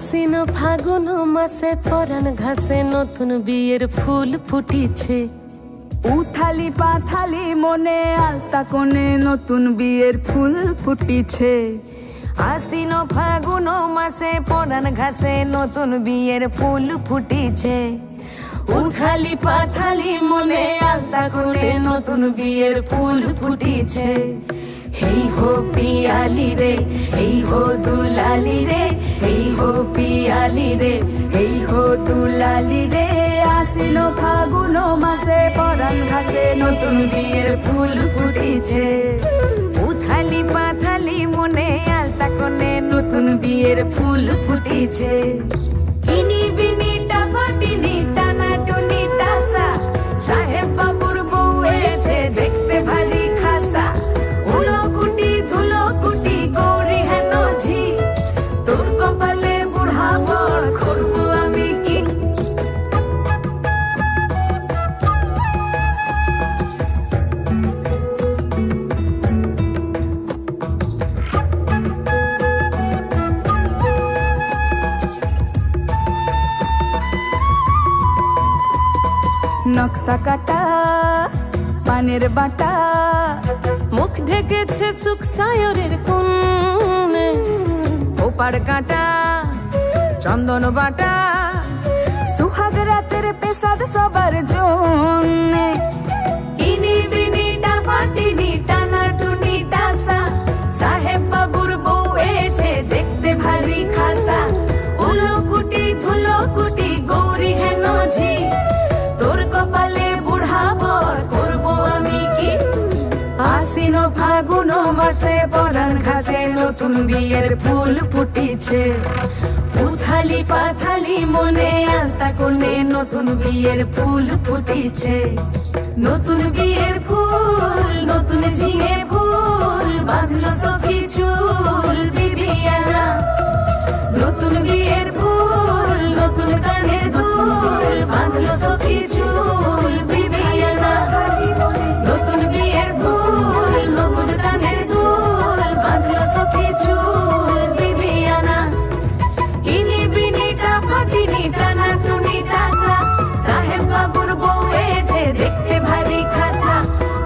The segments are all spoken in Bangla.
আশ্বিন ফাগুন মাসে পরাণ ঘাসে নতুন বিয়ের ফুল ফুটিছে। উথালি পাথালি মনে আলতা কোণে নতুন বিয়ের ফুল ফুটিছে। আশ্বিন ফাগুন মাসে পরাণ ঘাসে নতুন বিয়ের ফুল ফুটিছে। উথালি পাথালি মনে আলতা কোণে নতুন বিয়ের ফুল ফুটিছে। হেই হো পিয়ালি রে, হেই হো দুলালি রে, হেই হো পিয়ালি রে, হেই হো দুলালি রে। আশ্বিন ফাগুন মাসে পরাণ ঘাসে নতুন বিয়ের ফুল ফুটিছে। উথালি পাথালি মনে আলতা কোণে নতুন বিয়ের ফুল ফুটিছে। ইনি বিনি টাপাটিনি টানা টুনি টাসা, সাহেব বাবুর বউ এসে দেখতে ভারী খাসা। উলো কুটি ধুলো কুটি গৌরী হেন ঝি, তোর কপালে বুড়া বর করবো আমি কি। নকশা কাটা পানের বাটা, মুখ ঢেকেছে সুখ সায়রের কোণে। ওপার কাটা চন্দন বাটা, সুহাগ রাতের পেশাদ সবার জন্যে। ইনি বিনি টাপাটিনি টানা টুনি টাসা, সাহেব বাবুর বউ এসে দেখতে ভারী খাসা। উলো কুটি ধুলো কুটি গৌরী হেন ঝি, তোর কপালে বুড়া বর করবো আমি কি। আশ্বিন ফাগুন মাসে পরাণ ঘাসে নতুন বিয়ের ফুল ফুটিছে। উথালি পাথালি মনে আলতা কোণে নতুন বিয়ের ফুল ফুটিছে। নতুন বিয়ের ফুল নতুন ঝিঙে ফুল, বাঁধলো সখী চুল বিবিয়ানা। নতুন বিয়ের ফুল নতুন কানের দুল, বাঁধলো সখী চুল বিবিয়ানা। নতুন বিয়ের ফুল নতুন কানের দুল, বাঁধলো সখী চুল বিবিয়ানা। ইনি বিনি টাপাটিনি টানা টুনি টাসা, সাহেব বাবুর বউ এসে দেখতে ভারী খাসা।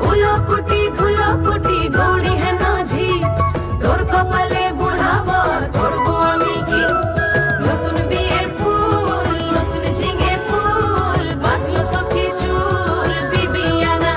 উলো কুটি ধুলো কুটি গৌরী হেন ঝি, তোর কপালে বুড়া বর করবো আমি কি। নতুন বিয়ের ফুল নতুন ঝিঙে ফুল, বাঁধলো সখী চুল বিবিয়ানা।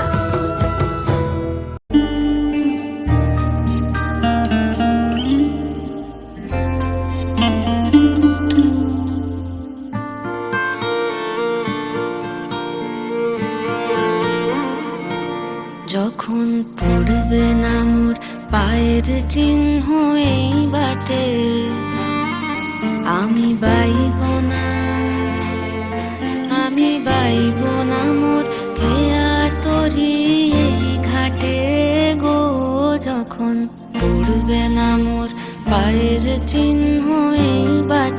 যখন পড়বে না মোর পায়ের চিহ্ন এই বাটে, আমি বাইব না, আমি বাইব না মোর খেয়া তরি এই ঘাটে গো। যখন পড়বে না মোর পায়ের চিহ্ন এই বাটে।